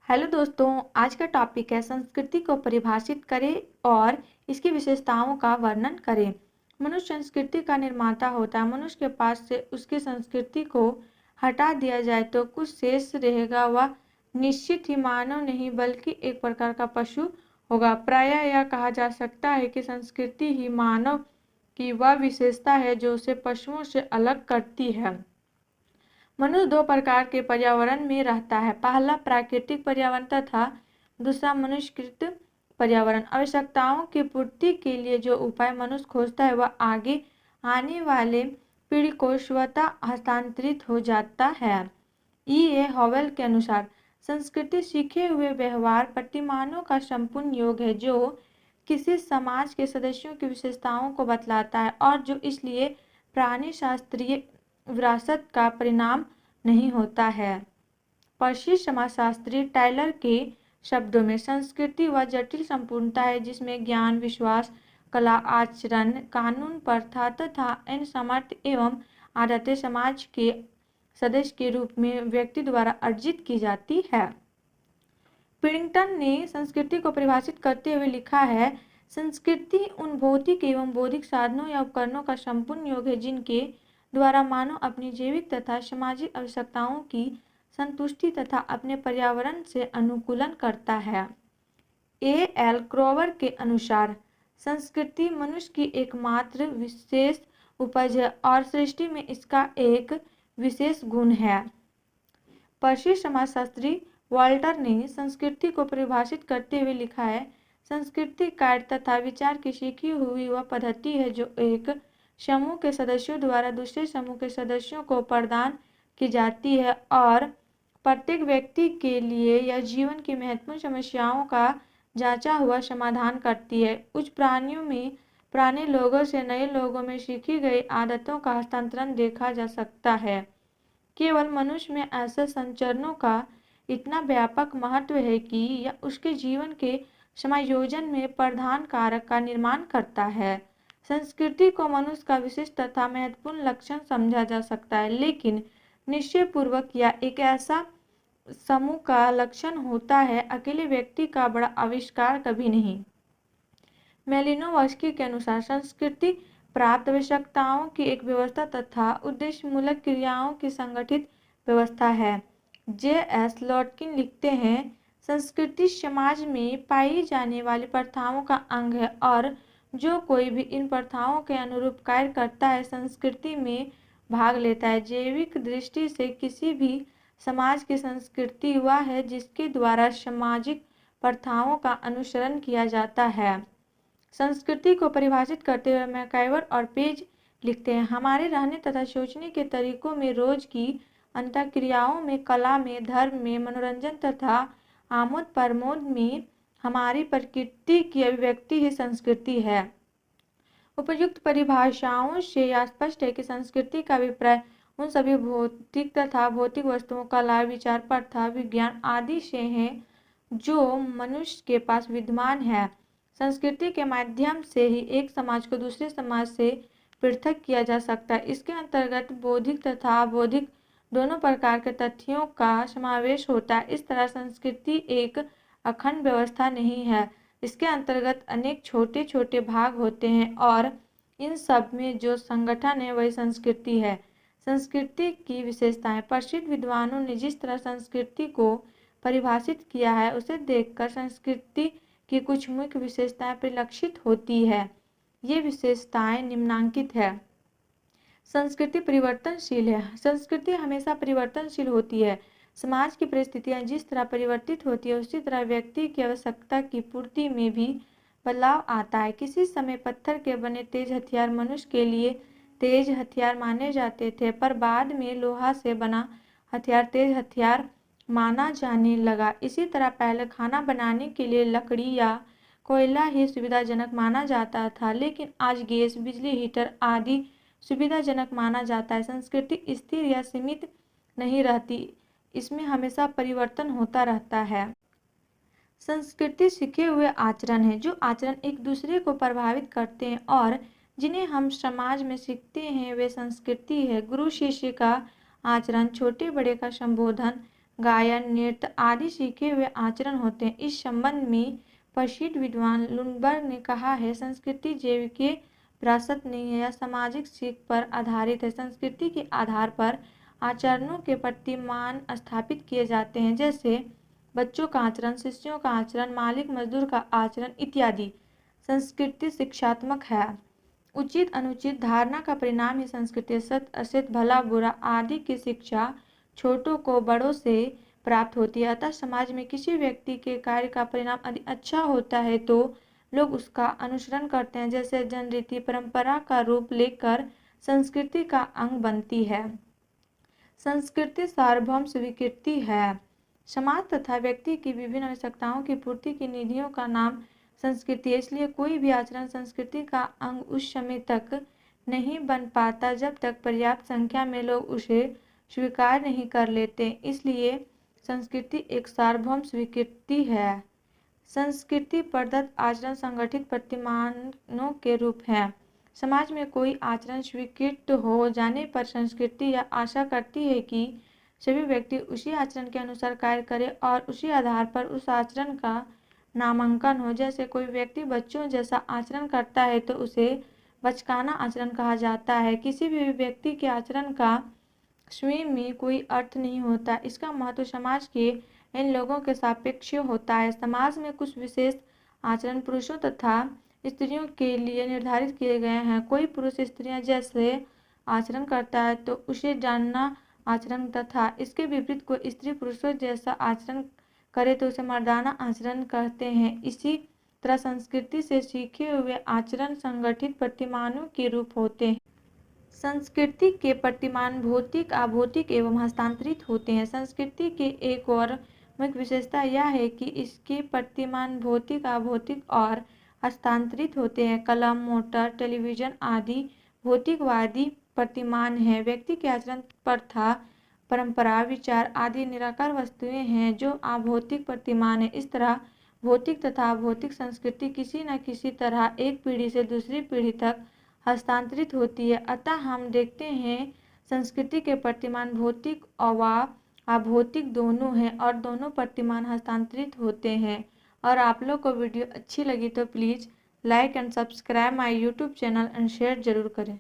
Hello दोस्तों, आज का टॉपिक है संस्कृति को परिभाषित करें और इसकी विशेषताओं का वर्णन करें। मनुष्य संस्कृति का निर्माता होता है। मनुष्य के पास से उसकी संस्कृति को हटा दिया जाए तो कुछ शेष रहेगा। वह निश्चित ही मानव नहीं बल्कि एक प्रकार का पशु होगा। प्रायः यह कहा जा सकता है कि संस्कृति ही मानव की वह विशेषता है जो उसे पशुओं से अलग करती है। मनुष्य दो प्रकार के पर्यावरण में रहता है। पहला प्राकृतिक पर्यावरण तथा दूसरा मनुष्यकृत पर्यावरण। आवश्यकताओं की पूर्ति के लिए जो उपाय मनुष्य खोजता है वह आगे आने वाले पीढ़ी को स्वतः हस्तांतरित हो जाता है। E. हॉवेल के अनुसार संस्कृति सीखे हुए व्यवहार प्रतिमानों का संपूर्ण योग है जो किसी समाज के सदस्यों की विशेषताओं को बतलाता है और जो इसलिए प्राणी शास्त्रीय विरासत का परिणाम नहीं होता है। पश्चिमी समाजशास्त्री टाइलर के शब्दों में संस्कृति वह जटिल संपूर्णता है जिसमें ज्ञान, विश्वास, कला, आचरण, कानून, प्रथा तथा अन्य सामर्थ्य एवं आदतें समाज के सदस्य के रूप में व्यक्ति द्वारा अर्जित की जाती है। पिडिंगटन ने संस्कृति को परिभाषित करते हुए लिखा है, संस्कृति उन भौतिक एवं बौद्धिक साधनों या उपकरणों का संपूर्ण योग है जिनके द्वारा मानव अपनी जैविक तथा सामाजिक आवश्यकताओं की संतुष्टि तथा अपने पर्यावरण से अनुकूलन करता है। A. L. क्रोवर के अनुसार संस्कृति मनुष्य की एकमात्र विशेष उपज है और सृष्टि में इसका एक विशेष गुण है। पश्चिमी समाजशास्त्री वॉल्टर ने संस्कृति को परिभाषित करते हुए लिखा है, संस्कृति कार्य तथा विचार की सीखी हुई वह पद्धति है जो एक समूह के सदस्यों द्वारा दूसरे समूह के सदस्यों को प्रदान की जाती है और प्रत्येक व्यक्ति के लिए यह जीवन की महत्वपूर्ण समस्याओं का जांचा हुआ समाधान करती है। उच्च प्राणियों में पुराने लोगों से नए लोगों में सीखी गई आदतों का हस्तांतरण देखा जा सकता है। केवल मनुष्य में ऐसे संचरणों का इतना व्यापक महत्व है कि यह उसके जीवन के समायोजन में प्रधान कारक का निर्माण करता है। संस्कृति को मनुष्य का विशिष्ट तथा महत्वपूर्ण लक्षण समझा जा सकता है, लेकिन निश्चयपूर्वक यह एक ऐसा समूह का लक्षण होता है, अकेले व्यक्ति का बड़ा आविष्कार कभी नहीं। मेलिनोवस्की के अनुसार संस्कृति प्राप्त आवश्यकताओं की एक व्यवस्था तथा उद्देश्यमूलक क्रियाओं की संगठित व्यवस्था है। J.S. लॉटकिन लिखते हैं, संस्कृति समाज में पाई जाने वाली प्रथाओं का अंग है और जो कोई भी इन प्रथाओं के अनुरूप कार्य करता है संस्कृति में भाग लेता है। जैविक दृष्टि से किसी भी समाज की संस्कृति वह है जिसके द्वारा सामाजिक प्रथाओं का अनुसरण किया जाता है। संस्कृति को परिभाषित करते हुए मैकाइवर और पेज लिखते हैं, हमारे रहने तथा सोचने के तरीकों में, रोज की अंतःक्रियाओं में, कला में, धर्म में, मनोरंजन तथा आमोद प्रमोद में हमारी प्रकृति की अभिव्यक्ति ही संस्कृति है। उपयुक्त परिभाषाओं से यह स्पष्ट है कि संस्कृति का अभिप्राय उन सभी भौतिक तथा भौतिक वस्तुओं, कला, विचार, प्रथा, विज्ञान आदि से है जो मनुष्य के पास विद्यमान है। संस्कृति के माध्यम से ही एक समाज को दूसरे समाज से पृथक किया जा सकता है। इसके अंतर्गत बौद्धिक तथा अबौद्धिक दोनों प्रकार के तथ्यों का समावेश होता है। इस तरह संस्कृति एक अखंड व्यवस्था नहीं है, इसके अंतर्गत अनेक छोटे छोटे भाग होते हैं और इन सब में जो संगठन है वही संस्कृति है। संस्कृति की विशेषताएं। प्रसिद्ध विद्वानों ने जिस तरह संस्कृति को परिभाषित किया है उसे देखकर संस्कृति की कुछ मुख्य विशेषताएं परिलक्षित होती है। ये विशेषताएं निम्नांकित है। संस्कृति परिवर्तनशील है। संस्कृति हमेशा परिवर्तनशील होती है। समाज की परिस्थितियां जिस तरह परिवर्तित होती है उसी तरह व्यक्ति की आवश्यकता की पूर्ति में भी बदलाव आता है। किसी समय पत्थर के बने तेज हथियार मनुष्य के लिए तेज हथियार माने जाते थे, पर बाद में लोहा से बना हथियार तेज हथियार माना जाने लगा। इसी तरह पहले खाना बनाने के लिए लकड़ी या कोयला ही सुविधाजनक माना जाता था, लेकिन आज गैस, बिजली, हीटर आदि सुविधाजनक माना जाता है। संस्कृति स्थिर या सीमित नहीं रहती, इसमें हमेशा परिवर्तन होता रहता है। संस्कृति सीखे हुए आचरण है। जो आचरण एक दूसरे को प्रभावित करते हैं और जिन्हें हम समाज में सीखते हैं वे संस्कृति है। गुरु शिष्य का आचरण, छोटे बड़े का संबोधन, गायन, नृत्य आदि सीखे हुए आचरण होते हैं। इस संबंध में प्रसिद्ध विद्वान लुनबर्ग ने कहा है, संस्कृति जैविकीय विरासत नहीं है, यह सामाजिक सीख पर आधारित है। संस्कृति के आधार पर आचरणों के प्रतिमान स्थापित किए जाते हैं, जैसे बच्चों का आचरण, शिष्यों का आचरण, मालिक मजदूर का आचरण इत्यादि। संस्कृति शिक्षात्मक है। उचित अनुचित धारणा का परिणाम ही संस्कृति। सत्य असत्य, भला बुरा आदि की शिक्षा छोटों को बड़ों से प्राप्त होती है। अतः समाज में किसी व्यक्ति के कार्य का परिणाम यदि अच्छा होता है तो लोग उसका अनुसरण करते हैं, जैसे जनरीति परंपरा का रूप लेकर संस्कृति का अंग बनती है। संस्कृति सार्वभौम स्वीकृति है। समाज तथा व्यक्ति की विभिन्न आवश्यकताओं की पूर्ति की निधियों का नाम संस्कृति है। इसलिए कोई भी आचरण संस्कृति का अंग उस समय तक नहीं बन पाता जब तक पर्याप्त संख्या में लोग उसे स्वीकार नहीं कर लेते। इसलिए संस्कृति एक सार्वभौम स्वीकृति है। संस्कृति प्रदत्त आचरण संगठित प्रतिमानों के रूप है। समाज में कोई आचरण स्वीकृत हो जाने पर संस्कृति यह आशा करती है कि सभी व्यक्ति उसी आचरण के अनुसार कार्य करें और उसी आधार पर उस आचरण का नामांकन हो। जैसे कोई व्यक्ति बच्चों जैसा आचरण करता है तो उसे बचकाना आचरण कहा जाता है। किसी भी व्यक्ति के आचरण का स्वयं में कोई अर्थ नहीं होता, इसका महत्व समाज के इन लोगों के सापेक्ष होता है। समाज में कुछ विशेष आचरण पुरुषों तथा स्त्रियों के लिए निर्धारित किए गए हैं। कोई पुरुष स्त्रियां जैसे आचरण करता है तो उसे जानना आचरण तथा इसके विपरीत कोई स्त्री पुरुषों जैसा आचरण करे तो उसे मर्दाना आचरण कहते हैं। इसी तरह संस्कृति से सीखे हुए आचरण संगठित प्रतिमानों के रूप होते हैं। संस्कृति के प्रतिमान भौतिक, अभौतिक एवं हस्तांतरित होते हैं। संस्कृति की एक और मुख्य विशेषता यह है कि इसके प्रतिमान भौतिक, अभौतिक और हस्तांतरित होते हैं। कलम, मोटर, टेलीविजन आदि भौतिकवादी प्रतिमान हैं। व्यक्ति के आचरण, प्रथा, परंपरा, विचार आदि निराकार वस्तुएं हैं जो अभौतिक प्रतिमान हैं। इस तरह भौतिक तथा अभौतिक संस्कृति किसी न किसी तरह एक पीढ़ी से दूसरी पीढ़ी तक हस्तांतरित होती है। अतः हम देखते हैं संस्कृति के प्रतिमान भौतिक व अभौतिक दोनों हैं और दोनों प्रतिमान हस्तांतरित होते हैं। और आप लोग को वीडियो अच्छी लगी तो please like and subscribe my YouTube channel and share जरूर करें।